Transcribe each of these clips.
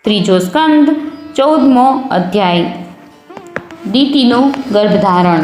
ત્રીજો સ્કંદ 14મો અધ્યાય. દીતિનું ગર્ભધારણ.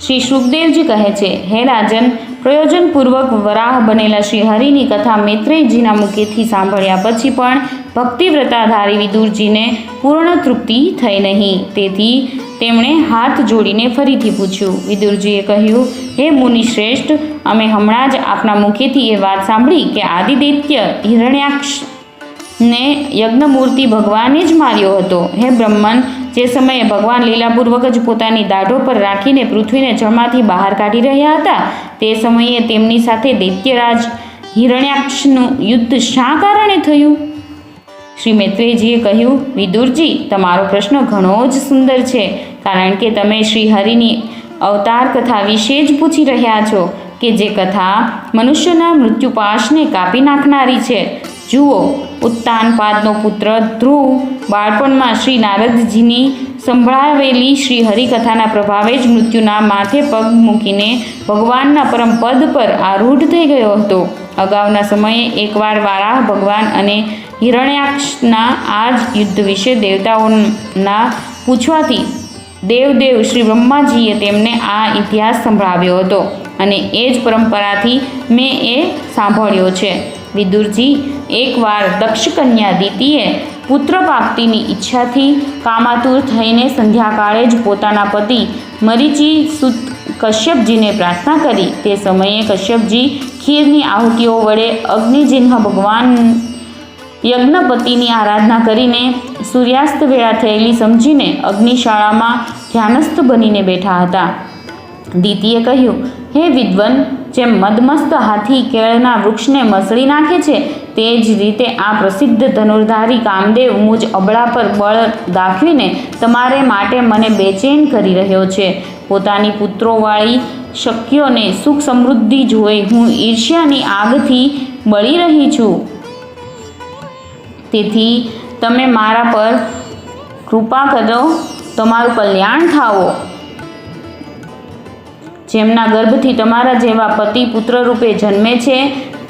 શ્રી સુખદેવજી કહે છે, હે રાજન, પ્રયોજનપૂર્વક વરાહ બનેલા શ્રી હરિની કથા મૈત્રેયજીના મુખેથી સાંભળ્યા પછી પણ ભક્તિવ્રતાધારી વિદુરજીને પૂર્ણ તૃપ્તિ થઈ નહીં. તેથી તેમણે હાથ જોડીને ફરીથી પૂછ્યું. વિદુરજીએ કહ્યું, હે મુનિશ્રેષ્ઠ, અમે હમણાં જ આપના મુખેથી એ વાત સાંભળી કે આદિદૈત્ય હિરણ્યાક્ષને યજ્ઞમૂર્તિ ભગવાને જ માર્યો હતો. હે બ્રહ્મન, જે સમયે ભગવાન લીલાપૂર્વક જ પોતાની દાઢો પર રાખીને પૃથ્વીને જળમાંથી બહાર કાઢી રહ્યા હતા, તે સમયે તેમની સાથે દૈત્યરાજ હિરણ્યાક્ષનું યુદ્ધ શા કારણે થયું? શ્રી મૈત્રેયજીએ કહ્યું, વિદુરજી, તમારો પ્રશ્ન ઘણો જ સુંદર છે, કારણ કે તમે શ્રી હરિની અવતાર કથા વિશે જ પૂછી રહ્યા છો, કે જે કથા મનુષ્યના મૃત્યુપાશને કાપી નાખનારી છે. જુઓ, ઉત્તાનપાદનો પુત્ર ધ્રુવ બાળપણમાં શ્રી નારદજીની સંભળાવેલી શ્રી હરિકથાના પ્રભાવે જ મૃત્યુના માથે પગ મૂકીને ભગવાનના પરમ પદ પર આરૂઢ થઈ ગયો હતો. અગાઉના સમયે એકવાર વારાહ ભગવાન અને હિરણ્યાક્ષના આ જ યુદ્ધ વિશે દેવતાઓના પૂછવાથી દેવદેવ શ્રી બ્રહ્માજીએ તેમને આ ઇતિહાસ સંભળાવ્યો હતો, અને એ જ પરંપરાથી મેં એ સાંભળ્યો છે. વિદુરજી, એકવાર દક્ષકન્યા દીતિએ પુત્ર પ્રાપ્તિની ઈચ્છાથી કામાતુર થઈને સંધ્યાકાળે જ પોતાના પતિ મરીચી સુત કશ્યપજીને પ્રાર્થના કરી. તે સમયે કશ્યપજી ખીરની આહુતિઓ વડે અગ્નિજિહ્ન ભગવાન યજ્ઞપતિની આરાધના કરીને સૂર્યાસ્ત વેળા થયેલી સમજીને અગ્નિશાળામાં ધ્યાનસ્થ બનીને બેઠા હતા. દીતિએ કહ્યું, હે વિદ્વન, જેમ મદમસ્ત હાથી કેળના વૃક્ષને મસળી નાખે છે, તે જ રીતે આ પ્રસિદ્ધ ધનુર્ધારી કામદેવ મુજ અબળા પર બળ દાખવીને તમારે માટે મને બેચેન કરી રહ્યો છે. પોતાની પુત્રોવાળી શક્યોને સુખ સમૃદ્ધિ જોઈ હું ઈર્ષ્યાની આગથી બળી રહી છું. તેથી તમે મારા પર કૃપા કરો, તમારું કલ્યાણ થાવો. જેમના ગર્ભથી તમારા જેવા પતિ પુત્ર રૂપે જન્મે છે,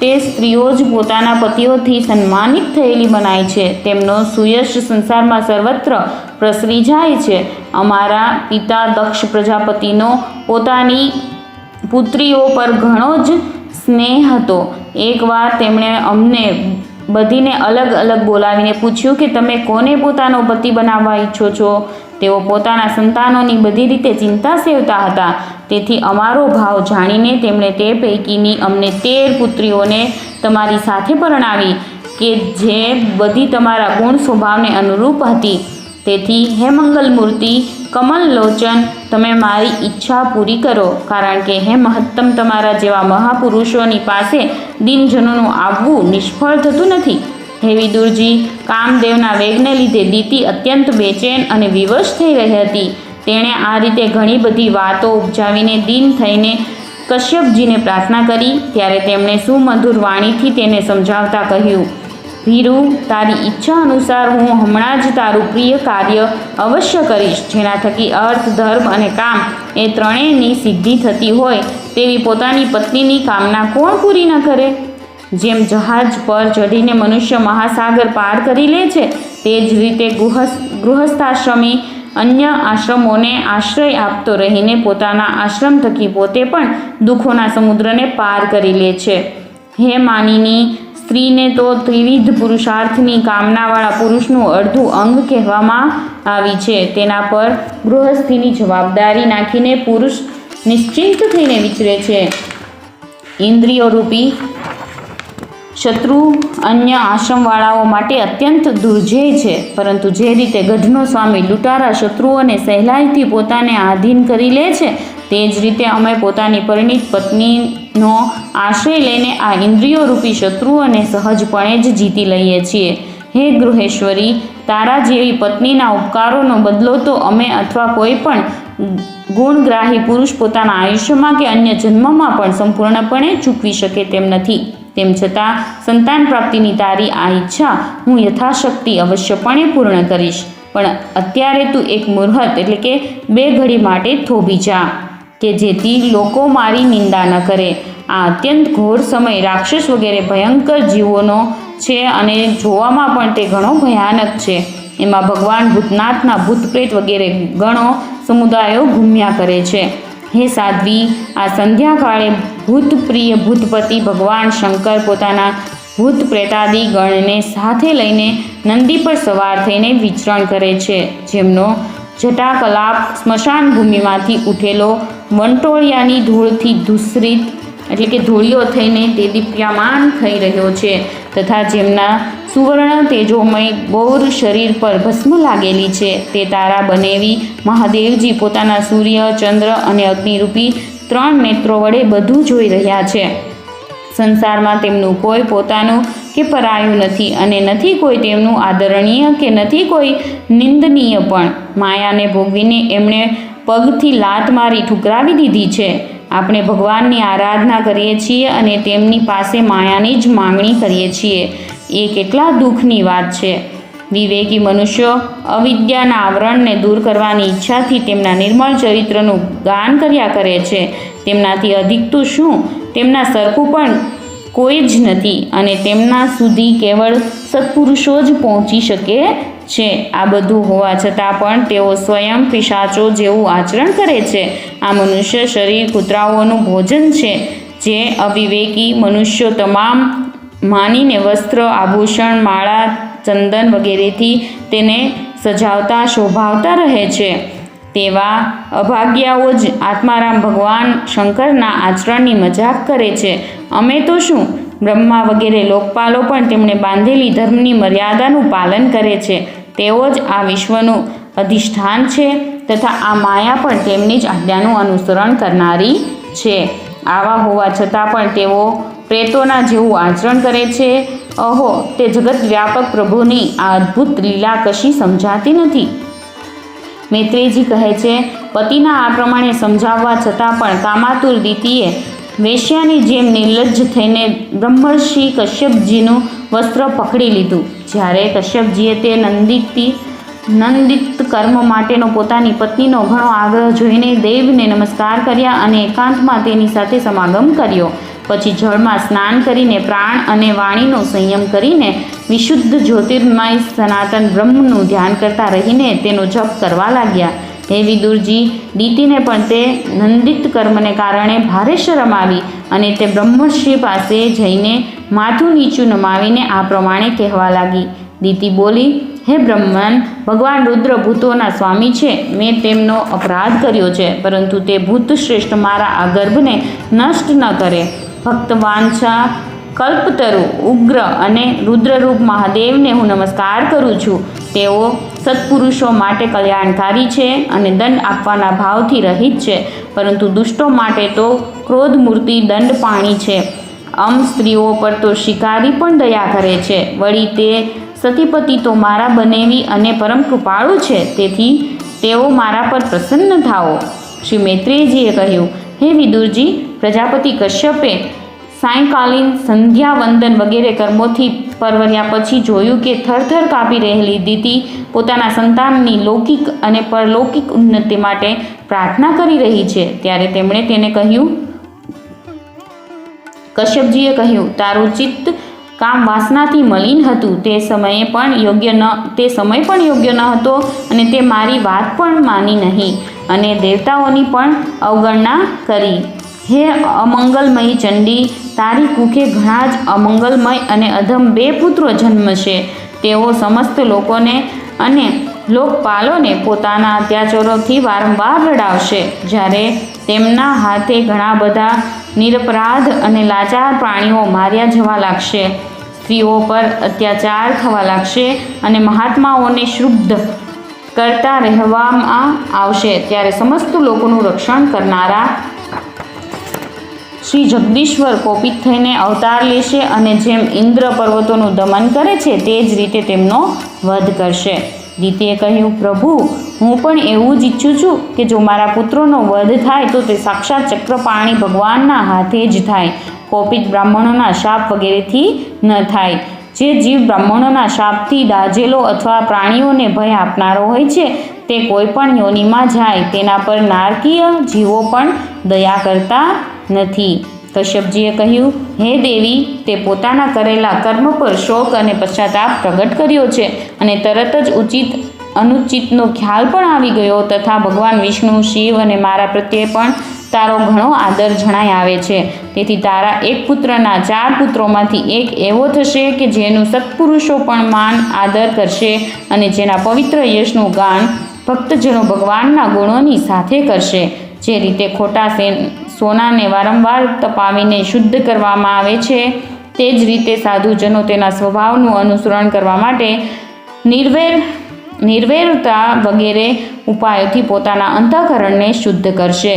તે સ્ત્રીઓ જ પોતાના પતિઓથી સન્માનિત થયેલી મનાય છે. તેમનો સુયશ સંસારમાં સર્વત્ર પ્રસરી જાય છે. અમારા પિતા દક્ષ પ્રજાપતિનો પોતાની પુત્રીઓ પર ઘણો જ સ્નેહ હતો. એકવાર તેમણે અમને બધીને અલગ અલગ બોલાવીને પૂછ્યું કે તમે કોને પોતાનો પતિ બનાવવા ઈચ્છો છો? તેઓ પોતાના સંતાનોની બધી રીતે ચિંતા સેવતા હતા. તેથી અમારો ભાવ જાણીને તેમણે તે પૈકીની અમને 13 પુત્રીઓને તમારી સાથે પરણાવી, કે જે બધી તમારા ગુણ સ્વભાવને અનુરૂપ હતી. તેથી હે મંગલમૂર્તિ, કમલલોચન, તમે મારી ઈચ્છા પૂરી કરો, કારણ કે હે મહત્તમ, તમારા જેવા મહાપુરુષોની પાસે દિનજનોનું આવવું નિષ્ફળ થતું નથી. હે વિદુરજી, કામદેવના વેગને લીધે દીતિ અત્યંત બેચેન અને વિવશ થઈ રહી હતી. તેણે આ રીતે ઘણી બધી વાતો ઉપજાવીને દીન થઈને કશ્યપજીને પ્રાર્થના કરી. ત્યારે તેમણે સુમધુર વાણીથી તેને સમજાવતા કહ્યું, ભીરુ, તારી ઈચ્છા અનુસાર હું હમણાં જ તારું પ્રિય કાર્ય અવશ્ય કરીશ. જેના થકી અર્થ, ધર્મ અને કામ એ ત્રણેયની સિદ્ધિ થતી હોય તેવી પોતાની પત્નીની કામના કોણ પૂરી ન કરે? જેમ જહાજ પર ચઢીને મનુષ્ય મહાસાગર પાર કરી લે છે, તે જ રીતે ગૃહસ્થાશ્રમી અન્ય આશ્રમોને આશ્રય આપતો રહીને પોતાના આશ્રમ થકી પોતે પણ દુઃખોના સમુદ્રને પાર કરી લે છે. હે માનિની, સ્ત્રીને તો ત્રિવિધ પુરુષાર્થની કામનાવાળા પુરુષનું અડધું અંગ કહેવામાં આવી છે. તેના પર ગૃહસ્થીની જવાબદારી નાખીને પુરુષ નિશ્ચિંત થઈને વિચરે છે. ઇન્દ્રિયો રૂપી શત્રુ અન્ય આશ્રમવાળાઓ માટે અત્યંત દુર્જેય છે. પરંતુ જે રીતે ગઢનો સ્વામી લૂંટારા શત્રુઓને સહેલાઈથી પોતાને આધીન કરી લે છે, તે જ રીતે અમે પોતાની પરિણીત પત્નીનો આશ્રય લઈને આ ઇન્દ્રિયો રૂપી શત્રુઓને સહજપણે જ જીતી લઈએ છીએ. હે ગૃહેશ્વરી, તારા જેવી પત્નીના ઉપકારોનો બદલો તો અમે અથવા કોઈ પણ ગુણગ્રાહી પુરુષ પોતાના આયુષ્યમાં કે અન્ય જન્મમાં પણ સંપૂર્ણપણે ચૂકવી શકે તેમ નથી. તેમ છતાં સંતાન પ્રાપ્તિની તારી આ ઈચ્છા હું યથાશક્તિ અવશ્યપણે પૂર્ણ કરીશ. પણ અત્યારે તું એક મુહૂર્ત એટલે કે 2 ઘડી માટે થોભી જા, કે જેથી લોકો મારી નિંદા ન કરે. આ અત્યંત ઘોર સમય રાક્ષસ વગેરે ભયંકર જીવોનો છે અને જોવામાં પણ તે ઘણો ભયાનક છે. એમાં ભગવાન ભૂતનાથના ભૂત પ્રેત વગેરે ગણો સમુદાયો ઘૂમ્યા કરે છે. હે સાધ્વી, આ સંધ્યાકાળે ભૂતપ્રિય ભૂતપતિ ભગવાન શંકર પોતાના ભૂત પ્રેતાદિ ગણને સાથે લઈને નંદી પર સવાર થઈને વિચરણ કરે છે. જેમનો જટાકલાપ સ્મશાન ભૂમિમાંથી ઉઠેલો વંટોળિયાની ધૂળથી ધૂસરિત એટલે કે ધૂળિયો થઈને તે દીપ્યમાન થઈ રહ્યો છે તથા જેમના સુવર્ણ તેજોમય ગૌર શરીર પર ભસ્મ લાગેલી છે તે તારા બનેવી મહાદેવજી પોતાના સૂર્ય, ચંદ્ર અને અગ્નિરૂપી 3 નેત્રો વડે બધું જોઈ રહ્યા છે. સંસારમાં તેમનું કોઈ પોતાનું કે પરાયું નથી અને નથી કોઈ તેમનું આદરણીય કે નથી કોઈ નિંદનીય પણ. માયાને ભોગવીને એમણે પગથી લાત મારી ઠુકરાવી દીધી છે. આપણે ભગવાનની આરાધના કરીએ છીએ અને તેમની પાસે માયાની જ માંગણી કરીએ છીએ. એ કેટલા દુઃખની વાત છે. વિવેકી મનુષ્યો અવિદ્યાના આવરણને દૂર કરવાની ઈચ્છાથી તેમના નિર્મળ ચરિત્રનું ગાન કર્યા કરે છે. તેમનાથી અધિકતું શું, તેમના સરખું પણ કોઈ જ નથી અને તેમના સુધી કેવળ સત્પુરુષો જ પહોંચી શકે છે. આ બધું હોવા છતાં પણ તેઓ સ્વયં પિશાચો જેવું આચરણ કરે છે. આ મનુષ્ય શરીર કૂતરાઓનું ભોજન છે. જે અવિવેકી મનુષ્યો તમામ માનીને વસ્ત્ર, આભૂષણ, માળા, ચંદન વગેરેથી તેને સજાવતા શોભાવતા રહે છે તેવા અભાગ્યાઓ જ આત્મારામ ભગવાન શંકરના આચરણની મજાક કરે છે. અમે તો શું, બ્રહ્મા વગેરે લોકપાલો પણ તેમણે બાંધેલી ધર્મની મર્યાદાનું પાલન કરે છે. તેઓ જ આ વિશ્વનું અધિષ્ઠાન છે તથા આ માયા પણ તેમની જ આજ્ઞાનું અનુસરણ કરનારી છે. આવા હોવા છતાં પણ તેઓ પ્રેતોના જેવું આચરણ કરે છે. અહો, તે જગત વ્યાપક પ્રભુની આ અદ્ભુત લીલા કશી સમજાતી નથી. મૈત્રેયજી કહે છે, પતિના આ પ્રમાણે સમજાવવા છતાં પણ કામાતુર દીતીએ વેશ્યાની જેમ નિર્લજ્જ થઈને બ્રહ્મર્ષિ કશ્યપજીનું વસ્ત્ર પકડી લીધું. જ્યારે કશ્યપજીએ તે નંદિત કર્મ માટેનો પોતાની પત્નીનો ઘણો આગ્રહ જોઈને દેવને નમસ્કાર કર્યા અને એકાંતમાં તેની સાથે સમાગમ કર્યો. પછી જળમાં સ્નાન કરીને પ્રાણ અને વાણીનો સંયમ કરીને વિશુદ્ધ જ્યોતિર્મય સનાતન બ્રહ્મનું ધ્યાન કરતા રહીને તેનો જપ કરવા લાગ્યા. હે વિદુરજી, દીતીને પણ તે નંદિત કર્મને કારણે ભારે શરમ આવી અને તે બ્રહ્મર્ષિ પાસે જઈને માથું નીચું નમાવીને આ પ્રમાણે કહેવા લાગી. દીતી બોલી, હે બ્રહ્મન, ભગવાન રુદ્ર ભૂતોના સ્વામી છે. મેં તેમનો અપરાધ કર્યો છે, પરંતુ તે ભૂત શ્રેષ્ઠ મારા આ ગર્ભને નષ્ટ ન કરે. ભક્ત વાંછા કલ્પતરુ ઉગ્ર અને રુદ્રરૂપ મહાદેવને હું નમસ્કાર કરું છું. તેઓ સત્પુરુષો માટે કલ્યાણકારી છે અને દંડ આપવાના ભાવથી રહિત છે, પરંતુ દુષ્ટો માટે તો ક્રોધમૂર્તિ દંડ પાણી છે. સ્ત્રીઓ પર તો શિકારી પણ દયા કરે છે. વળી તે સતીપતિ તો મારા બનેવી અને પરમ કૃપાળુ છે, તેથી તેઓ મારા પર પ્રસન્ન થાઓ. શ્રી મૈત્રેયજીએ કહ્યું, હે વિદુરજી, પ્રજાપતિ કશ્યપે સાયંકાલીન સંધ્યાવંદન વગેરે કર્મોથી પરવર્યા પછી જોયું કે થરથર કાપી રહેલી દીતી પોતાના સંતાનની લૌકિક અને પરલૌકિક ઉન્નતિ માટે પ્રાર્થના કરી રહી છે. ત્યારે તેમણે તેને કહ્યું, કશ્યપજીએ કહ્યું, તારું ચિત્ત કામ વાસનાથી મલિન હતું. તે સમય પણ યોગ્ય ન હતો અને તે મારી વાત પણ માની નહીં અને દેવતાઓની પણ અવગણના કરી. હે અમંગલમયી ચંડી, તારી કુખે ઘણા જ અમંગલમય અને અધમ 2 પુત્રો જન્મશે. તેઓ સમસ્ત લોકોને અને લોકપાલોને પોતાના અત્યાચારોથી વારંવાર રડાવશે. જ્યારે તેમના હાથે ઘણા બધા નિરપરાધ અને લાચાર પ્રાણીઓ માર્યા જવા લાગશે, સ્ત્રીઓ પર અત્યાચાર થવા લાગશે અને મહાત્માઓને ક્ષુબ્ધ કરતા રહેવામાં આવશે, ત્યારે સમસ્ત લોકોનું રક્ષણ કરનારા શ્રી જગદીશ્વર કોપિત થઈને અવતાર લેશે અને જેમ ઇન્દ્ર પર્વતોનું દમન કરે છે તે જ રીતે તેમનો વધ કરશે. દીતીએ કહ્યું, પ્રભુ, હું પણ એવું જ ઈચ્છું છું કે જો મારા પુત્રોનો વધ થાય તો તે સાક્ષાત ચક્રપાણી ભગવાનના હાથે જ થાય, કોપિત બ્રાહ્મણોના શાપ વગેરેથી ન થાય. જે જીવ બ્રાહ્મણોના શાપથી દાઝેલો અથવા પ્રાણીઓને ભય આપનારો હોય છે તે કોઈ પણ યોનિમાં જાય તેના પર નારકીય જીવો પણ દયા કરતા નથી. કશ્યપજીએ કહ્યું, હે દેવી, તે પોતાના કરેલા કર્મ પર શોક અને પશ્ચાતાપ પ્રગટ કર્યો છે અને તરત જ ઉચિત અનુચિતનો ખ્યાલ પણ આવી ગયો તથા ભગવાન વિષ્ણુ, શિવ અને મારા પ્રત્યે પણ તારો ઘણો આદર જણાઈ આવે છે. તેથી તારા એક પુત્રના 4 પુત્રોમાંથી એક એવો થશે કે જેનું સત્પુરુષો પણ માન આદર કરશે અને જેના પવિત્ર યશનું ગાન ભક્તજનો ભગવાનના ગુણોની સાથે કરશે. જે રીતે ખોટા સોનાને વારંવાર તપાવીને શુદ્ધ કરવામાં આવે છે, તે જ રીતે સાધુજનો તેના સ્વભાવનું અનુસરણ કરવા માટે નિર્વૈરતા વગેરે ઉપાયોથી પોતાના અંતઃકરણને શુદ્ધ કરશે.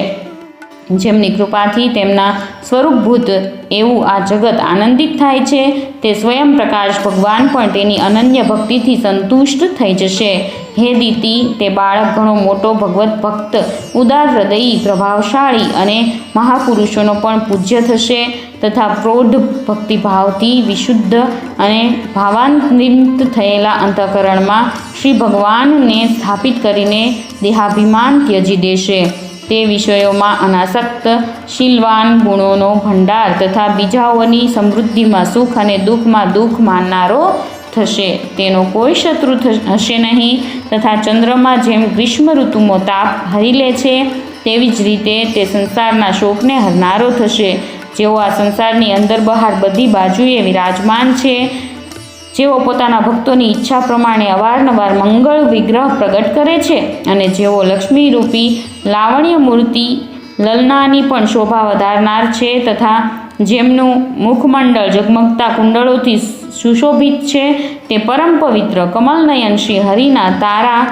જેમની કૃપાથી તેમના સ્વરૂપભૂત એવું આ જગત આનંદિત થાય છે, તે સ્વયં પ્રકાશ ભગવાન પણ તેની અનન્ય ભક્તિથી સંતુષ્ટ થઈ જશે. હે દીતિ, તે બાળક ઘણો મોટો ભગવત ભક્ત, ઉદાર હૃદયી, પ્રભાવશાળી અને મહાપુરુષોનો પણ પૂજ્ય થશે તથા પ્રૌઢ ભક્તિભાવથી વિશુદ્ધ અને ભાવાન્વિત થયેલા અંતઃકરણમાં શ્રી ભગવાનને સ્થાપિત કરીને દેહાભિમાન ત્યજી દેશે. તે વિષયોમાં અનાસક્ત, શીલવાન, ગુણોનો ભંડાર તથા બીજાઓની સમૃદ્ધિમાં સુખ અને દુઃખમાં દુઃખ માનનારો થશે. તેનો કોઈ શત્રુ હશે નહીં તથા ચંદ્રમાં જેમ ગ્રીષ્મ ઋતુમાં તાપ હરી લે છે, તેવી જ રીતે તે સંસારના શોકને હરનારો થશે. જેઓ આ સંસારની અંદર બહાર બધી બાજુએ વિરાજમાન છે, જેઓ પોતાના ભક્તોની ઈચ્છા પ્રમાણે અવારનવાર મંગળ વિગ્રહ પ્રગટ કરે છે અને જેઓ લક્ષ્મીરૂપી લાવણ્ય મૂર્તિ લલનાની પણ શોભા વધારનાર છે તથા જેમનું મુખમંડળ ઝગમગતા કુંડળોથી સુશોભિત છે, તે પરમ પવિત્ર કમલનયન શ્રી હરિના તારા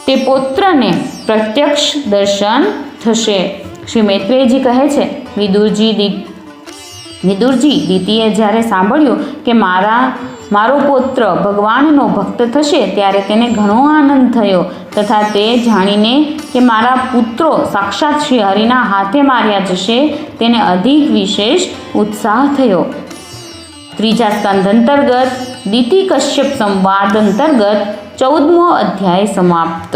તે પૌત્રને પ્રત્યક્ષ દર્શન થશે. શ્રી મૈત્રેયજી કહે છે, વિદુરજી, દીતિએ જ્યારે સાંભળ્યું કે મારો પૌત્ર ભગવાનનો ભક્ત થશે ત્યારે તેને ઘણો આનંદ થયો તથા તે જાણીને કે મારા પુત્રો સાક્ષાત શ્રી હરિના હાથે માર્યા જશે, તેને અધિક વિશેષ ઉત્સાહ થયો. ત્રીજા સ્કંધ અંતર્ગત દીતિ કશ્યપ સંવાદ અંતર્ગત 14મો અધ્યાય સમાપ્ત.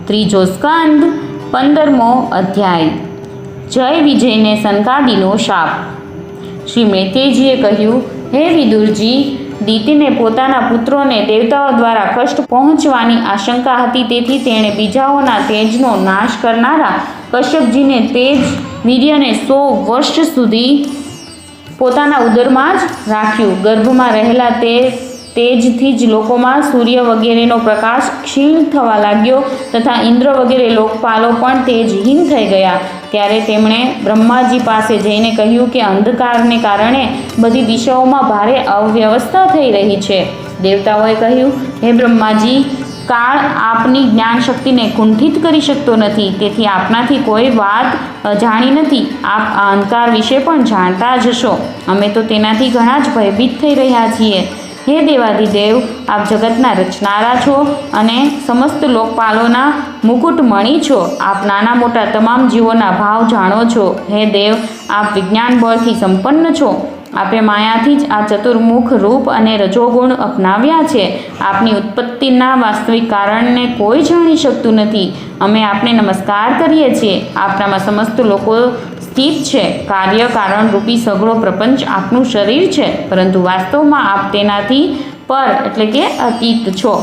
ત્રીજો સ્કંદ 15મો અધ્યાય. જય વિજયને સંકાદીનો શાપ. શ્રી મૈત્રેયજીએ કહ્યું, હે વિદુરજી, દીતિને પોતાના પુત્રોને દેવતાઓ દ્વારા કષ્ટ પહોંચવાની આશંકા હતી, તેથી તેણે બીજાઓના તેજનો નાશ કરનારા કશ્યપજીને તેજ વીર્યને 100 વર્ષ સુધી પોતાના ઉદરમાં જ રાખ્યું. ગર્ભમાં રહેલા તે તેજથી જ લોકોમાં સૂર્ય વગેરેનો પ્રકાશ ક્ષીણ થવા લાગ્યો તથા ઇન્દ્ર વગેરે લોકપાલો પણ તેજહીન થઈ ગયા. ત્યારે તેમણે બ્રહ્માજી પાસે જઈને કહ્યું કે અંધકારને કારણે બધી દિશાઓમાં ભારે અવ્યવસ્થા થઈ રહી છે. દેવતાઓએ કહ્યું, હે બ્રહ્માજી, કાળ આપની જ્ઞાન શક્તિને કુંઠિત કરી શકતો નથી, તેથી આપનાથી કોઈ વાત અજાણી નથી. આપ આ અંધકાર વિશે પણ જાણતા જ હશો. અમે તો તેનાથી ઘણા જ ભયભીત થઈ રહ્યા છીએ. હે દેવાધિદેવ, આપ જગતના રચનારા છો અને સમસ્ત લોકપાલોના મુકુટમણિ છો. આપ નાના મોટા તમામ જીવોના ભાવ જાણો છો. હે દેવ, આપ વિજ્ઞાન બળથી સંપન્ન છો. આપે માયાથી જ આ ચતુર્મુખ રૂપ અને રજોગુણ અપનાવ્યા છે. આપની ઉત્પત્તિના વાસ્તવિક કારણને કોઈ જાણી શકતું નથી. અમે આપને નમસ્કાર કરીએ છીએ. આપનામાં સમસ્ત લોકો સ્થિત છે. કાર્ય કારણ રૂપી સઘળો પ્રપંચ આપનું શરીર છે, પરંતુ વાસ્તવમાં આપ તેનાથી પર એટલે કે અતીત છો.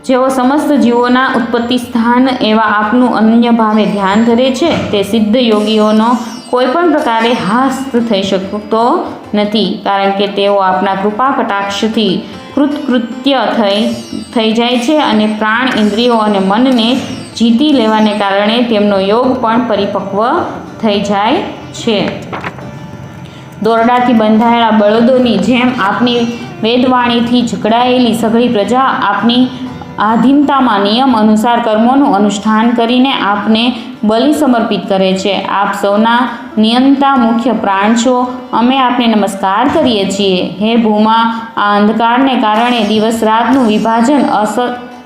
જેઓ સમસ્ત જીવોના ઉત્પત્તિ સ્થાન એવા આપનું અનન્ય ભાવે ધ્યાન ધરે છે, તે સિદ્ધ યોગીઓનો કોઈ પણ પ્રકારે હાસ થઈ શકતો નથી, કારણ કે તેઓ આપના કૃપા કટાક્ષથી કૃતકૃત્ય થઈ જાય છે અને પ્રાણ, ઇન્દ્રિયો અને મનને જીતી લેવાને કારણે તેમનો યોગ પણ પરિપક્વ થઈ જાય છે. દોરડાથી બંધાયેલા બળદોની જેમ આપની વેદવાણીથી જકડાયેલી સઘળી પ્રજા આપની આધીનતામાં નિયમ અનુસાર કર્મોનું અનુષ્ઠાન કરીને આપને બલિ સમર્પિત કરે છે. આપ સૌના નિયંતા મુખ્ય પ્રાણ છો. અમે આપને નમસ્કાર કરીએ છીએ. હે ભૂમા, આ અંધકારને કારણે દિવસ રાતનું વિભાજન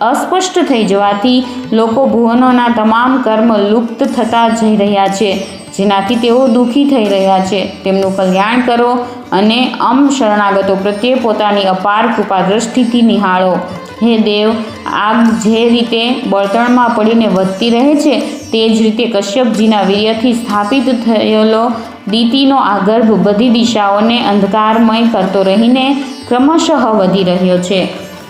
અસ્પષ્ટ થઈ જવાથી લોકો ભુવનોના તમામ કર્મ લુપ્ત થતા જઈ રહ્યા છે. જેનાથી તેઓ દુઃખી થઈ રહ્યા છે તેમનું કલ્યાણ કરો અને શરણાગતો પ્રત્યે પોતાની અપાર કૃપા દ્રષ્ટિથી નિહાળો. હે દેવ, આગ જે રીતે બળતણમાં પડીને વધતી રહે છે તે જ રીતે કશ્યપજીના વીર્યથી સ્થાપિત થયેલો દીતીનો આ ગર્ભ બધી દિશાઓને અંધકારમય કરતો રહીને ક્રમશઃ વધી રહ્યો છે.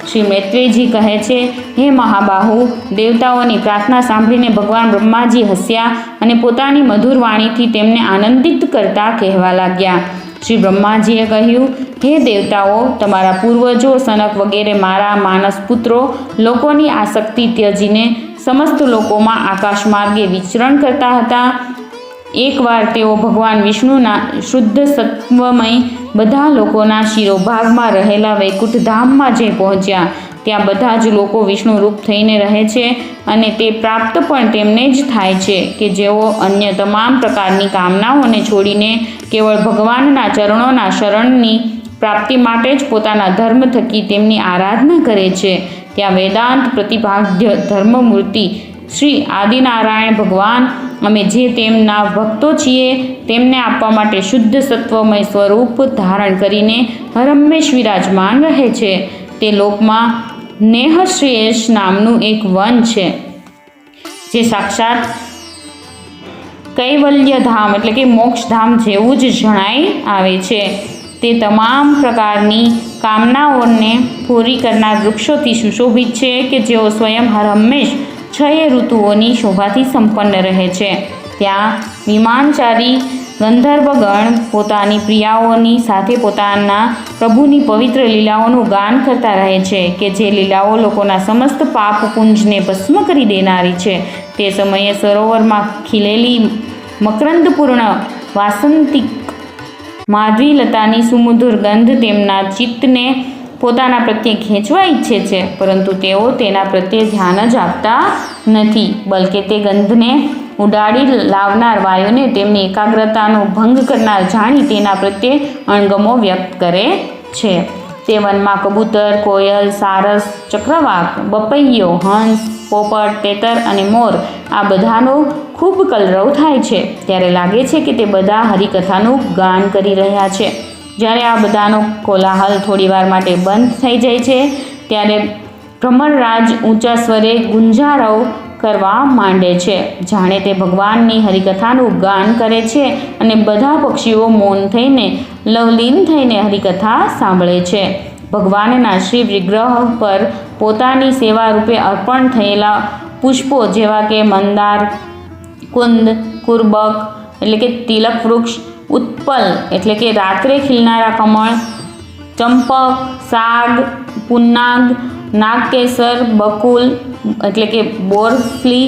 શ્રી મૈત્રેયજી કહે છે, હે મહાબાહુ, દેવતાઓની પ્રાર્થના સાંભળીને ભગવાન બ્રહ્માજી હસ્યા અને પોતાની મધુર વાણીથી તેમને આનંદિત કરતા કહેવા લાગ્યા. શ્રી બ્રહ્માજીએ કહ્યું, હે દેવતાઓ, તમારા પૂર્વજો સનક વગેરે મારા માનસ પુત્રો લોકોની આસક્તિ ત્યજીને સમસ્ત લોકોમાં આકાશ માર્ગે વિચરણ કરતા હતા. એકવાર તેઓ ભગવાન વિષ્ણુના શુદ્ધ સત્વમય બધા લોકોના શિરોભાગમાં રહેલા વૈકુંઠ ધામમાં જઈ પહોંચ્યા. ત્યાં બધા જ લોકો વિષ્ણુ રૂપ થઈને રહે છે અને તે પ્રાપ્ત પણ તેમને જ થાય છે કે જેઓ અન્ય તમામ પ્રકારની કામનાઓને છોડીને કેવળ ભગવાનના ચરણોના શરણની પ્રાપ્તિ માટે જ પોતાના ધર્મ થકી તેમની આરાધના કરે છે. ત્યાં વેદાંત પ્રતિપાદ્ય ધર્મમૂર્તિ શ્રી આદિનારાયણ ભગવાન અમે જે તેમના ભક્તો છીએ તેમને આપવા માટે શુદ્ધ સત્વમય સ્વરૂપ ધારણ કરીને હરહંમેશ વિરાજમાન રહે છે. તે લોકમાં નેહશ્રેયસ નામનું એક વન છે જે સાક્ષાત કૈવલ્યધામ એટલે કે મોક્ષધામ જેવું જ જણાઈ આવે છે. તે તમામ પ્રકારની કામનાઓને પૂરી કરનાર વૃક્ષોથી સુશોભિત છે કે જેઓ સ્વયં હરહંમેશ 6 ઋતુઓની શોભાથી સંપન્ન રહે છે. ત્યાં વિમાનચારી ગંધર્વગણ પોતાની પ્રિયાઓની સાથે પોતાના પ્રભુની પવિત્ર લીલાઓનું ગાન કરતા રહે છે કે જે લીલાઓ લોકોના સમસ્ત પાપ પુંજને ભસ્મ કરી દેનારી છે. તે સમયે સરોવરમાં ખીલેલી મકરંદપૂર્ણ વાસંતિક માધવીલતાની સુમધુર ગંધ તેમના ચિત્તને પોતાના પ્રત્યે ખેંચવા ઈચ્છે છે, પરંતુ તેઓ તેના પ્રત્યે ધ્યાન જ આપતા નથી, બલકે તે ગંધને ઉડાડી લાવનાર વાયુને તેમની એકાગ્રતાનો ભંગ કરનાર જાણી તેના પ્રત્યે અણગમો વ્યક્ત કરે છે. તે વનમાં કબૂતર, કોયલ, સારસ, ચક્રવાક, બપૈયો, હંસ, પોપટ, તેતર અને મોર આ બધાનો ખૂબ કલરવ થાય છે. ત્યારે લાગે છે કે તે બધા હરિકથાનું ગાન કરી રહ્યા છે. જ્યારે આ બધાનો કોલાહલ થોડીવાર માટે બંધ થઈ જાય છે ત્યારે ભ્રમરરાજ ઊંચા સ્વરે ગુંજારવ કરવા માંડે છે, જાણે તે ભગવાનની હરિકથાનું ગાન કરે છે અને બધા પક્ષીઓ મૌન થઈને લવલીન થઈને હરિકથા સાંભળે છે. ભગવાનના શ્રી વિગ્રહ પર પોતાની સેવા રૂપે અર્પણ થયેલા પુષ્પો જેવા કે મંદાર, કુંદ, કુર્બક એટલે કે તિલક વૃક્ષ, ઉત્પલ એટલે કે રાત્રે ખીલનારા કમળ, ચંપક, સાગ, પુન્નાગ, નાગકેસર, બકુલ એટલે કે બોરફ્લી,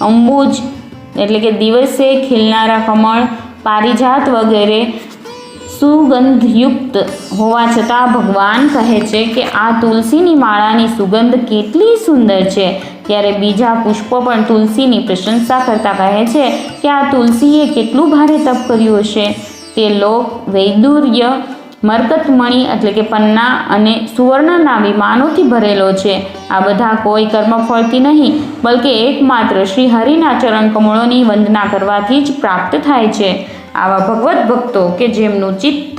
અંબુજ એટલે કે દિવસે ખીલનારા કમળ, પારિજાત વગેરે સુગંધયુક્ત હોવા છતાં ભગવાન કહે છે કે આ તુલસીની માળાની સુગંધ કેટલી સુંદર છે. ત્યારે બીજા પુષ્પો પણ તુલસીની પ્રશંસા કરતા કહે છે કે આ તુલસીએ કેટલું ભારે તપ કર્યું હશે. તે લોક વૈદુર્ય, મરકતમણી એટલે કે પન્ના અને સુવર્ણના વિમાનોથી ભરેલો છે. આ બધા કોઈ કર્મફળથી નહીં, બલકે એકમાત્ર શ્રી હરિના ચરણ કમળોની વંદના કરવાથી જ પ્રાપ્ત થાય છે. આવા ભગવત ભક્તો કે જેમનું ચિત્ત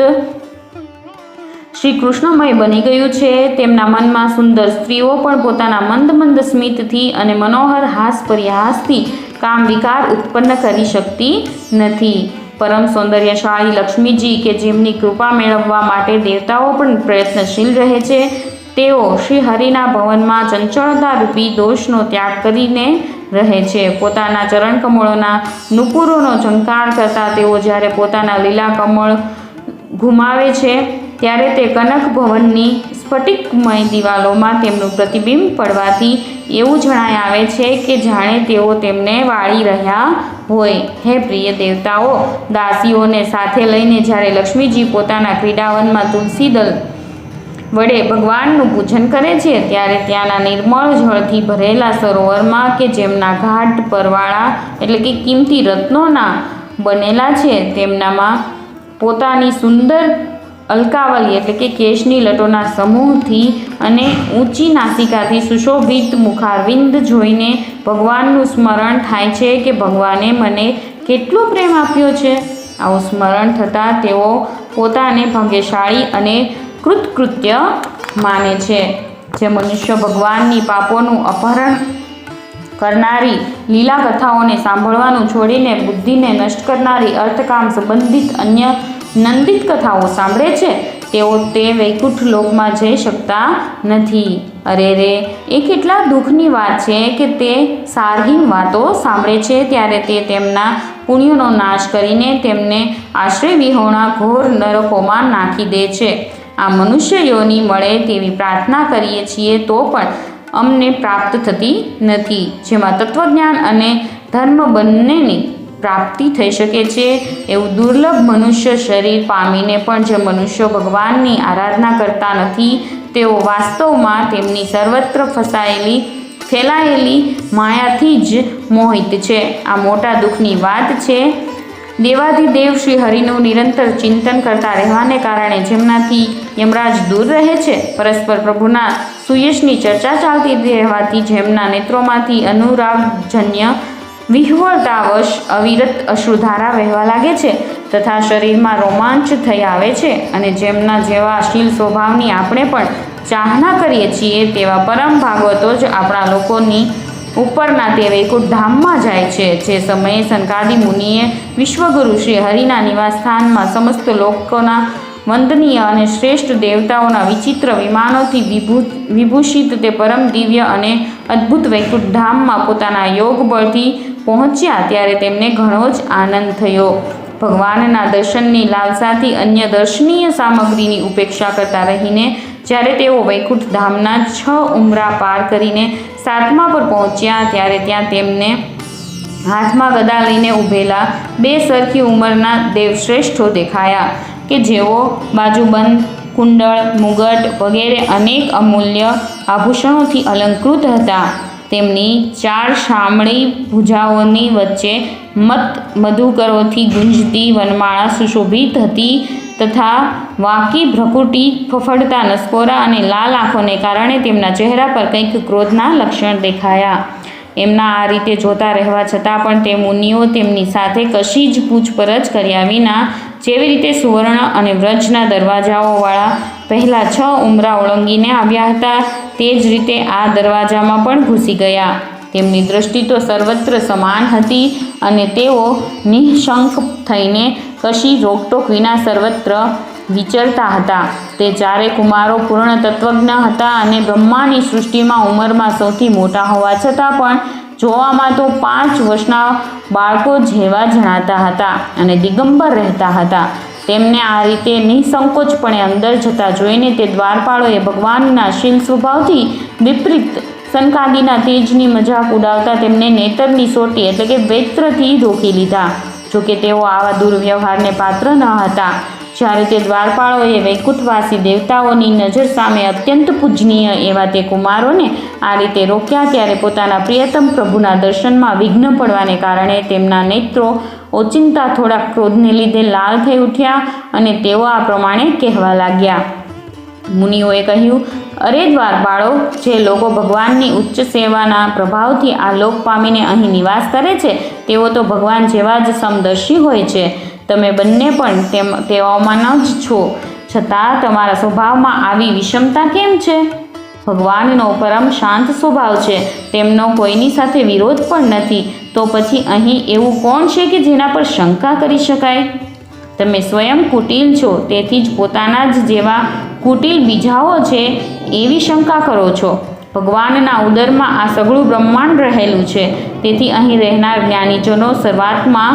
શ્રી કૃષ્ણમય બની ગયું છે, તેમના મનમાં સુંદર સ્ત્રીઓ પણ પોતાના મંદ મંદ સ્મિતથી અને મનોહર હાસ પરિહાસથી કામ વિકાર ઉત્પન્ન કરી શકતી નથી. પરમ સૌંદર્યશાળી લક્ષ્મીજી કે જેમની કૃપા મેળવવા માટે દેવતાઓ પણ પ્રયત્નશીલ રહે છે, તેઓ શ્રી હરિના ભવનમાં ચંચળતા રૂપી દોષનો ત્યાગ કરીને રહે છે. પોતાના ચરણ કમળોના નુપુરોનો ઝંકાર કરતા તેઓ જ્યારે પોતાના લીલા કમળ ઘુમાવે છે ત્યારે તે કનક ભવનની સ્ફટિકમય દિવાલોમાં તેમનું પ્રતિબિંબ પડવાથી એવું જણાય આવે છે કે જાણે તેઓ તેમને વાળી રહ્યા હોય. હે પ્રિય દેવતાઓ, દાસીઓને સાથે લઈને જ્યારે લક્ષ્મીજી પોતાના ક્રીડાવનમાં તુલસીદલ વડે ભગવાનનું પૂજન કરે છે ત્યારે ત્યાંના નિર્મળ જળથી ભરેલા સરોવરમાં કે જેમના ઘાટ પરવાળા એટલે કે કિંમતી રત્નોના બનેલા છે તેમનામાં પોતાની સુંદર અલકાવલી એટલે કે કેશની લટોના સમૂહથી અને ઊંચી નાસિકાથી સુશોભિત મુખારવિંદ જોઈને ભગવાનનું સ્મરણ થાય છે કે ભગવાને મને કેટલો પ્રેમ આપ્યો છે. આવું સ્મરણ થતાં તેઓ પોતાને ભાગ્યશાળી અને કૃતકૃત્ય માને છે. જે મનુષ્ય ભગવાનની પાપોનું અપહરણ કરનારી લીલા કથાઓને સાંભળવાનું છોડીને બુદ્ધિને નષ્ટ કરનારી અર્થકામ સંબંધિત અન્ય નંદિત કથાઓ સાંભળે છે તેઓ તે વૈકુંઠ લોકમાં જઈ શકતા નથી. અરે રે, એ કેટલા દુઃખની વાત છે કે તે સારહીન વાતો સાંભળે છે ત્યારે તે તેમના પુણ્યોનો નાશ કરીને તેમને આશ્રય વિહોણા ઘોર નરકોમાં નાખી દે છે. આ મનુષ્ય યોનિ મળે તેવી પ્રાર્થના કરીએ છીએ તો પણ અમને પ્રાપ્ત થતી નથી, જેમાં તત્વજ્ઞાન અને ધર્મ બંનેની પ્રાપ્તિ થઈ શકે છે. એવું દુર્લભ મનુષ્ય શરીર પામીને પણ જે મનુષ્યો ભગવાનની આરાધના કરતા નથી તેઓ વાસ્તવમાં તેમની સર્વત્ર ફેલાયેલી માયાથી જ મોહિત છે. આ મોટા દુઃખની વાત છે. દેવાધિદેવ શ્રી હરિનું નિરંતર ચિંતન કરતા રહેવાને કારણે જેમનાથી યમરાજ દૂર રહે છે, પરસ્પર પ્રભુના સુયશની ચર્ચા ચાલતી રહેવાથી જેમના નેત્રોમાંથી અનુરાગજન્ય વિહ્વળતાવશ અવિરત અશ્રુધારા વહેવા લાગે છે તથા શરીરમાં રોમાંચ થઈ આવે છે અને જેમના જેવા શીલ સ્વભાવની આપણે પણ ચાહના કરીએ છીએ તેવા પરમ ભાગવતો જ આપણા લોકોની ઉપરના તે વૈકુંઠ ધામમાં જાય છે. જે સમયે સનકાદિ મુનિએ વિશ્વગુરુ શ્રી હરિના નિવાસસ્થાનમાં સમસ્ત લોકોના વંદનીય અને શ્રેષ્ઠ દેવતાઓના વિચિત્ર વિમાનોથી વિભૂષિત તે પરમ દિવ્ય અને અદ્ભુત વૈકુંઠ ધામમાં પોતાના યોગ બળથી પહોંચ્યા ત્યારે તેમને ઘણો જ આનંદ થયો. ભગવાનના દર્શનની લાલસાથી અન્ય દર્શનીય સામગ્રીની ઉપેક્ષા કરતા રહીને જ્યારે તેઓ વૈકુંઠ ધામના 6 ઉંબરા પાર કરીને 7મા પર પહોંચ્યા ત્યારે ત્યાં તેમને હાથમાં ગદા લઈને ઊભેલા 2 સરખી ઉંમરના દેવશ્રેષ્ઠો દેખાયા કે જેઓ બાજુબંધ, કુંડળ, મુગટ વગેરે અનેક અમૂલ્ય આભૂષણોથી અલંકૃત હતા. તેમની 4 શામળી ભુજાઓની વચ્ચે મધુકરોથી ગુંજતી વનમાળા સુશોભિત હતી તથા વાંકી ભ્રકુટી, ફફડતા નસકોરા અને લાલ આંખોને કારણે તેમના ચહેરા પર કંઈક ક્રોધના લક્ષણ દેખાયા. એમના આ રીતે જોતા રહેવા છતાં પણ તે મુનિઓ તેમની સાથે કશી જ પૂછપરછ કર્યા વિના જેવી રીતે સુવર્ણ અને વ્રજના દરવાજાઓવાળા પહેલા 6 ઉંબરા ઓળંગીને આવ્યા હતા તે જ રીતે આ દરવાજામાં પણ ઘૂસી ગયા. તેમની દૃષ્ટિ તો સર્વત્ર સમાન હતી અને તેઓ નિઃશંક થઈને કશી રોકટોક વિના સર્વત્ર વિચરતા હતા. તે 4 કુમારો પૂર્ણ તત્વજ્ઞ હતા અને બ્રહ્માની સૃષ્ટિમાં ઉંમરમાં સૌથી મોટા હોવા છતાં પણ જોવામાં તો 5 વર્ષના બાળકો જેવા જણાતા હતા અને દિગંબર રહેતા હતા. તેમને આ રીતે નિસંકોચપણે અંદર જતા જોઈને તે દ્વારપાળોએ ભગવાનના શીલ સ્વભાવથી વિપરીત સનકાદિના તેજની મજાક ઉડાવતા તેમને નેતરની સોટી એટલે કે વેત્રથી રોકી લીધા. જોકે તેઓ આવા દુર્વ્યવહારને પાત્ર ન હતા. જ્યારે તે દ્વારપાળોએ વૈકુંઠવાસી દેવતાઓની નજર સામે અત્યંત પૂજનીય એવા તે કુમારોને આ રીતે રોક્યા ત્યારે પોતાના પ્રિયતમ પ્રભુના દર્શનમાં વિઘ્ન પડવાને કારણે તેમના નેત્રો ઓચિંતા થોડા ક્રોધને લીધે લાલ થઈ ઉઠ્યા અને તેઓ આ પ્રમાણે કહેવા લાગ્યા. મુનિઓએ કહ્યું, અરે દ્વારપાળો, જે લોકો ભગવાનની ઉચ્ચ સેવાના પ્રભાવથી આ લોક પામીને અહીં નિવાસ કરે છે તેઓ તો ભગવાન જેવા જ સમદર્શી હોય છે. તમે બંને પણ તેઓમાં જ છો, છતાં તમારા સ્વભાવમાં આવી વિષમતા કેમ છે? ભગવાનનો પરમ શાંત સ્વભાવ છે, તેમનો કોઈની સાથે વિરોધ પણ નથી, તો પછી અહીં એવું કોણ છે કે જેના પર શંકા કરી શકાય? તમે સ્વયં કુટિલ છો, તેથી જ પોતાના જ જેવા કુટિલ બીજાઓ છે એવી શંકા કરો છો. ભગવાનના ઉદરમાં આ સઘળું બ્રહ્માંડ રહેલું છે, તેથી અહીં રહેનાર જ્ઞાનીજનો સર્વાત્મા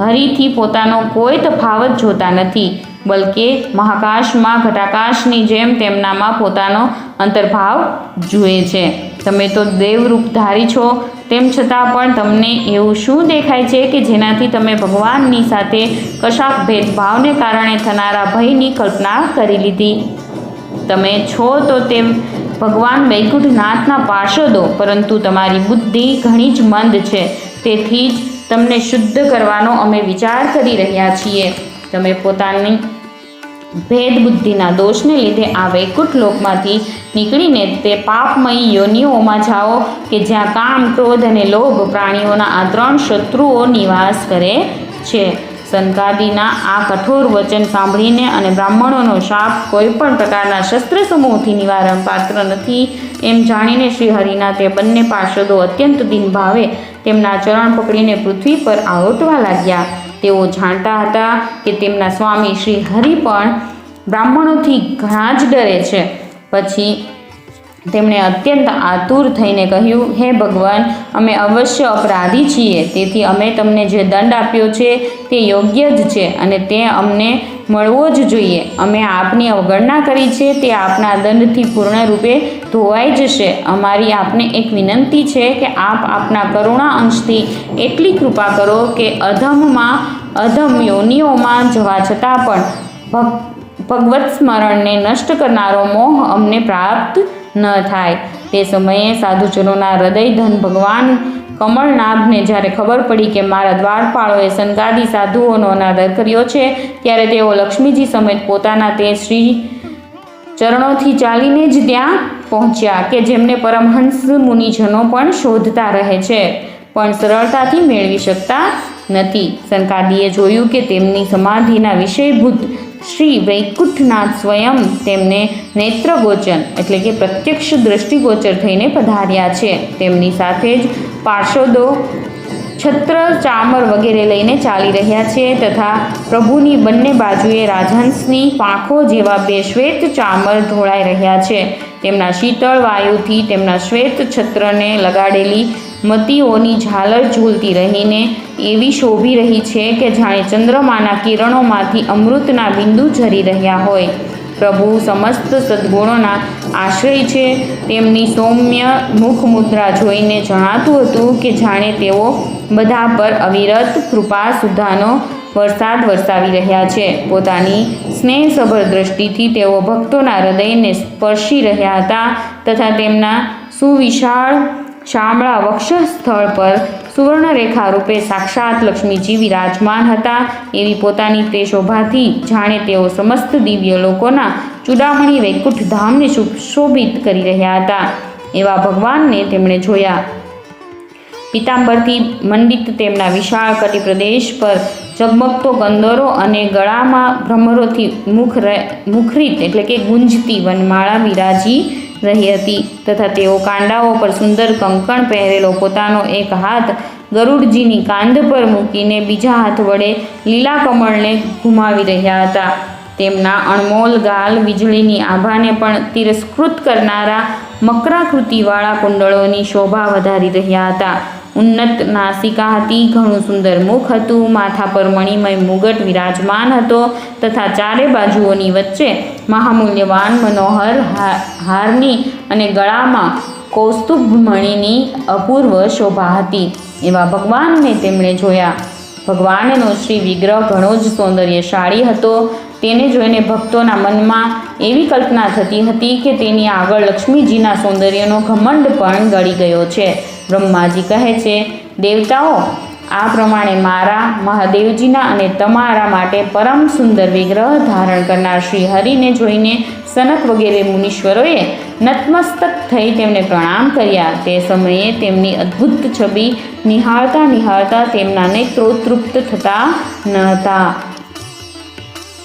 હરિથી પોતાનો કોઈ તફાવત જોતા નથી, બલકે મહાકાશમાં ઘટાકાશની જેમ તેમનામાં પોતાનો અંતર્ભાવ જુએ છે. તમે તો દેવરૂપધારી છો, તેમ છતાં પણ તમને એવું શું દેખાય છે કે જેનાથી તમે ભગવાનની સાથે કશાક ભેદભાવને કારણે થનારા ભયની કલ્પના કરી લીધી? તમે છો તો તે ભગવાન વૈકુંઠનાથના પાર્ષદો, પરંતુ તમારી બુદ્ધિ ઘણી જ મંદ છે, તેથી જ તમને શુદ્ધ કરવાનો અમે વિચાર કરી રહ્યા છીએ. તમે પોતાની ભેદ બુદ્ધિના દોષને લીધે આ વૈકુંઠ લોકમાંથી નીકળીને તે પાપમયી યોનિઓમાં જાઓ કે જ્યાં કામ, ક્રોધ અને લોભ પ્રાણીઓના આ 3 શત્રુઓ નિવાસ કરે છે. સનકાદિના આ કઠોર વચન સાંભળીને અને બ્રાહ્મણોનો શાપ કોઈ પણ પ્રકારના શસ્ત્ર સમૂહથી નિવારણ પાત્ર નથી એમ જાણીને શ્રીહરિના તે બંને પાર્ષદો અત્યંત દિન ભાવે તેમના ચરણ પકડીને પૃથ્વી પર આળોટવા લાગ્યા. તેઓ જાણતા હતા કે તેમના સ્વામી શ્રી હરિ પણ બ્રાહ્મણોથી ઘણા જ ડરે છે. પછી તેમણે અત્યંત આતુર થઈને કહ્યું, હે ભગવાન, અમે અવશ્ય અપરાધી છીએ, તેથી અમે તમને જે દંડ આપ્યો છે તે યોગ્ય જ છે અને તે અમને મળવો જ જોઈએ. અમે આપની અવગણના કરી છે તે આપના દંડથી પૂર્ણ રૂપે ધોવાઈ જશે. અમારી આપને એક વિનંતી છે કે આપ આપના કરુણા અંશથી એટલી કૃપા કરો કે અધમ યોનિઓમાં જવા છતાં પણ ભગવત સ્મરણને નષ્ટ કરનારો મોહ અમને પ્રાપ્ત ન થાય. તે સમયે સાધુજનોના હૃદયધન ભગવાન કમળનાભને જ્યારે ખબર પડી કે મારા દ્વારપાળોએ સનકાદી સાધુઓનો અનાદર કર્યો છે, ત્યારે તેઓ લક્ષ્મીજી સમેત પોતાના તે શ્રી ચરણોથી ચાલીને જ ત્યાં પહોંચ્યા કે જેમને પરમહંસ મુનિજનો પણ શોધતા રહે છે પણ સરળતાથી મેળવી શકતા નથી. સનકાદીએ જોયું કે તેમની સમાધિના વિષયભૂત શ્રી વૈકુંઠનાથ સ્વયં તેમને નેત્રગોચર એટલે કે પ્રત્યક્ષ દ્રષ્ટિગોચર થઈને પધાર્યા છે. તેમની સાથે જ પાર્ષદો છત્ર, ચામર વગેરે લઈને ચાલી રહ્યા છે તથા પ્રભુની બંને બાજુએ રાજહંસની પાંખો જેવા 2 શ્વેત ચામર ઢોળાઈ રહ્યા છે. તેમના શીતળ વાયુથી તેમના શ્વેત છત્રને લગાડેલી મતીઓની ઝાલર ઝૂલતી રહીને એવી શોભી રહી છે કે જાણે ચંદ્રમાના કિરણોમાંથી અમૃતના બિંદુ ઝરી રહ્યા હોય. પ્રભુ સમસ્ત સદ્ગુણોના આશ્રય છે. તેમની સૌમ્ય મુખ મુદ્રા જોઈને જણાતું હતું કે જાણે તેઓ બધા પર અવિરત કૃપા સુધાનો વરસાદ વરસાવી રહ્યા છે. પોતાની સ્નેહસભર દ્રષ્ટિથી તેઓ ભક્તોના હૃદયને સ્પર્શી રહ્યા હતા તથા તેમના સુવિશાળ શામળા વક્ષસ્થળ પર સુવર્ણરેખા રૂપે સાક્ષાત લક્ષ્મીજી વિરાજમાન હતા. એવી પોતાની તે શોભાથી જાણે તેઓ સમસ્ત દિવ્ય લોકોના ચૂડામણી વૈકુંઠ ધામને સુશોભિત કરી રહ્યા હતા. એવા ભગવાનને તેમણે જોયા. પિતાંબરથી મંડિત તેમના વિશાળ કટી પ્રદેશ પર ઝગમગતો કંદોરો અને ગળામાં ભ્રમરોથી મુખરિત એટલે કે ગુંજતી વનમાળા વિરાજી રહી હતી તથા તેઓ કાંડાઓ પર સુંદર કંકણ પહેરેલો પોતાનો એક હાથ ગરુડજીની કાંધ પર મૂકીને બીજા હાથ વડે લીલા કમળને ઘુમાવી રહ્યા હતા. તેમના અણમોલ ગાલ વીજળીની આભાને પણ તિરસ્કૃત કરનારા મકરાકૃતિવાળા કુંડળોની શોભા વધારી રહ્યા હતા. ઉન્નત નાસિકા હતી, ઘણું સુંદર મુખ હતું, માથા પર મણિમય મુગટ વિરાજમાન હતો તથા ચારે બાજુઓની વચ્ચે મહામૂલ્યવાન મનોહર હારની અને ગળામાં કૌસ્તુભ મણિની અપૂર્વ શોભા હતી. એવા ભગવાનને તેમણે જોયા. ભગવાનનો શ્રી વિગ્રહ ઘણો જ સૌંદર્યશાળી હતો. તેને જોઈને ભક્તોના મનમાં એવી કલ્પના થતી હતી કે તેની આગળ લક્ષ્મીજીના સૌંદર્યનો ઘમંડ પણ ગળી ગયો છે. બ્રહ્માજી કહે છે, દેવતાઓ, આ પ્રમાણે મારા, મહાદેવજીના અને તમારા માટે પરમ સુંદર વિગ્રહ ધારણ કરનાર શ્રી હરિને જોઈને સનક વગેરે મુનીશ્વરોએ નતમસ્તક થઈ તેમને પ્રણામ કર્યા. તે સમયે તેમની અદ્ભુત છબી નિહાળતા નિહાળતા તેમના નેત્રો તૃપ્ત થતા ન હતા.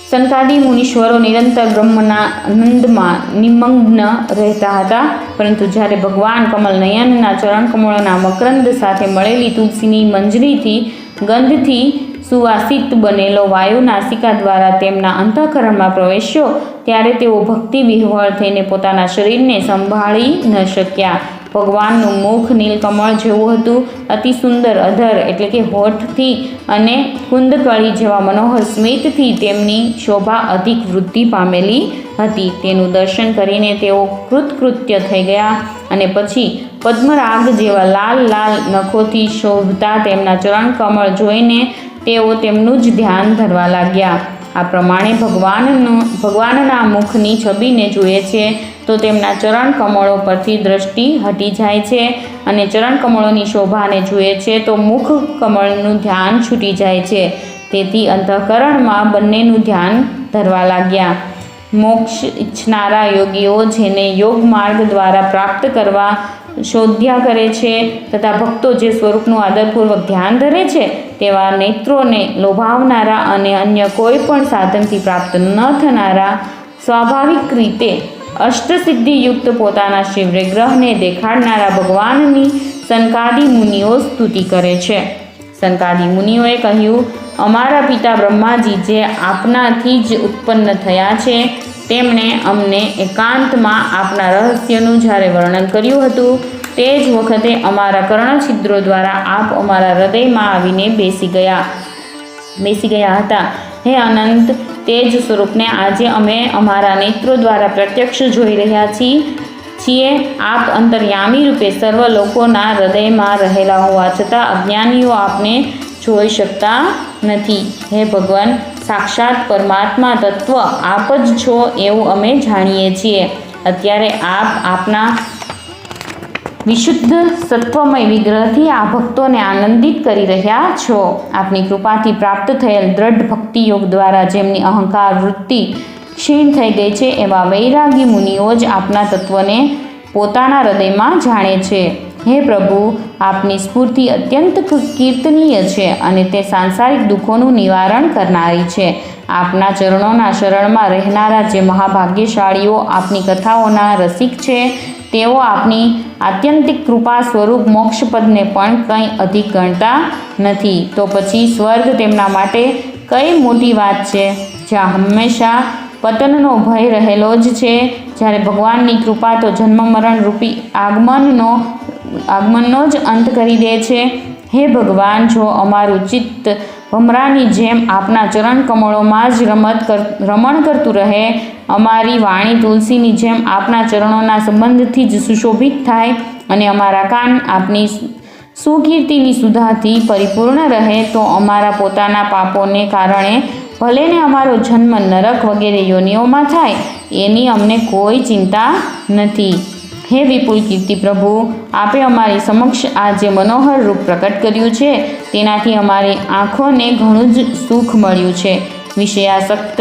સનકાદી મુનીશ્વરો નિરંતર બ્રહ્મના આનંદમાં નિમગ્ન રહેતા હતા, પરંતુ જ્યારે ભગવાન કમલનયનના ચરણકમળોના મકરંદ સાથે મળેલી તુલસીની મંજરીથી ગંધથી સુવાસિત બનેલો વાયુ નાસિકા દ્વારા તેમના અંતઃકરણમાં પ્રવેશ્યો, ત્યારે તેઓ ભક્તિ વિહ્વળ થઈને પોતાના શરીરને સંભાળી ન શક્યા. ભગવાનનું મુખ નીલકમળ જેવું હતું. અતિ સુંદર અધર એટલે કે હોઠથી અને કુંદકળી જેવા મનોહર સ્મિતથી તેમની શોભા અધિક વૃદ્ધિ પામેલી હતી. તેનું દર્શન કરીને તેઓ કૃતકૃત્ય થઈ ગયા અને પછી પદ્મરાગ જેવા લાલ લાલ નખોથી શોભતા તેમના ચરણકમળ જોઈને તેઓ તેમનું જ ધ્યાન ધરવા લાગ્યા. આ પ્રમાણે ભગવાનના મુખની છબીને જુએ છે તો તેમના ચરણકમળો પરથી દ્રષ્ટિ હટી જાય છે અને ચરણકમળોની શોભાને જુએ છે તો મુખ કમળનું ધ્યાન છૂટી જાય છે. તેથી અંતઃકરણમાં બંનેનું ધ્યાન ધરવા લાગ્યા. મોક્ષ ઈચ્છનારા યોગીઓ જેને યોગ માર્ગ દ્વારા પ્રાપ્ત કરવા શોધ્યા કરે છે તથા ભક્તો જે સ્વરૂપનું આદરપૂર્વક ધ્યાન ધરે છે તેવા નેત્રોને લોભાવનારા અને અન્ય કોઈ પણ સાધનથી પ્રાપ્ત ન થનારા સ્વાભાવિક રીતે અષ્ટસિદ્ધિયુક્ત પોતાના શિવ વિગ્રહને દેખાડનારા ભગવાનની સનકાદિ મુનિઓ સ્તુતિ કરે છે. સનકાદિ મુનિઓએ કહ્યું, અમારા પિતા બ્રહ્માજી જે આપનાથી જ ઉત્પન્ન થયા છે તેમણે અમને એકાંતમાં આપના રહસ્યનું જ્યારે વર્ણન કર્યું હતું તે જ વખતે અમારા કર્ણછિદ્રો દ્વારા આપ અમારા હૃદયમાં આવીને બેસી ગયા હતા. હે અનંત તેજ સ્વરૂપને આજે અમે અમારા નેત્રો દ્વારા પ્રત્યક્ષ જોઈ રહ્યા છીએ. આપ અંતર્યામી રૂપે સર્વ લોકોના હૃદયમાં રહેલા હોવા છતાં અજ્ઞાનીઓ આપને જોઈ શકતા નથી. હે ભગવાન, સાક્ષાત પરમાત્મા તત્વ આપ જ છો એવું અમે જાણીએ છીએ. અત્યારે આપ આપના વિશુદ્ધ સત્વમય વિગ્રહથી આ ભક્તોને આનંદિત કરી રહ્યા છો. આપની કૃપાથી પ્રાપ્ત થયેલ દ્રઢ ભક્તિ યોગ દ્વારા જેમની અહંકાર વૃત્તિ ક્ષીણ થઈ ગઈ છે એવા વૈરાગી મુનિઓ જ આપના તત્વને પોતાના હૃદયમાં જાણે છે. હે પ્રભુ, આપની સ્ફૂર્તિ અત્યંત કીર્તનીય છે અને તે સાંસારિક દુઃખોનું નિવારણ કરનારી છે. આપના ચરણોના શરણમાં રહેનારા જે મહાભાગ્યશાળીઓ આપની કથાઓના રસિક છે તેઓ આપની આત્યંતિક કૃપા સ્વરૂપ મોક્ષપદને પણ કંઈ અધિક ગણતા નથી. તો પછી સ્વર્ગ તેમના માટે કઈ મોટી વાત છે, જ્યાં હંમેશા પતનનો ભય રહેલો જ છે. જ્યારે ભગવાનની કૃપા તો જન્મ મરણ રૂપી આગમનનો જ અંત કરી દે છે. હે ભગવાન, જો અમારું ચિત્ત ભમરાની જેમ આપના ચરણ કમળોમાં જ રમણ કરતું રહે, અમારી વાણી તુલસીની જેમ આપના ચરણોના સંબંધથી જ સુશોભિત થાય અને અમારા કાન આપની સુકીર્તિની સુધાથી પરિપૂર્ણ રહે તો અમારા પોતાના પાપોને કારણે ભલેને અમારો જન્મ નરક વગેરે યોનિઓમાં થાય એની અમને કોઈ ચિંતા નથી. હે વિપુલ કીર્તિ પ્રભુ, આપે અમારી સમક્ષ આ જે મનોહર રૂપ પ્રકટ કર્યું છે તેનાથી અમારી આંખોને ઘણું જ સુખ મળ્યું છે. વિષયાસક્ત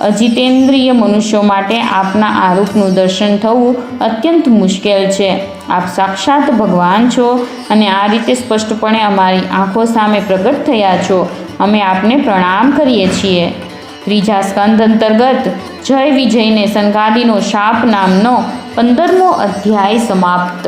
અજિતેન્દ્રિય મનુષ્યો માટે આપના આ રૂપનું દર્શન થવું અત્યંત મુશ્કેલ છે. આપ સાક્ષાત ભગવાન છો અને આ રીતે સ્પષ્ટપણે અમારી આંખો સામે પ્રગટ થયા છો. અમે આપને પ્રણામ કરીએ છીએ. ત્રીજા સ્કંદ અંતર્ગત જય વિજયને સંગાદીનો શાપ નામનો 15મો અધ્યાય સમાપ્ત.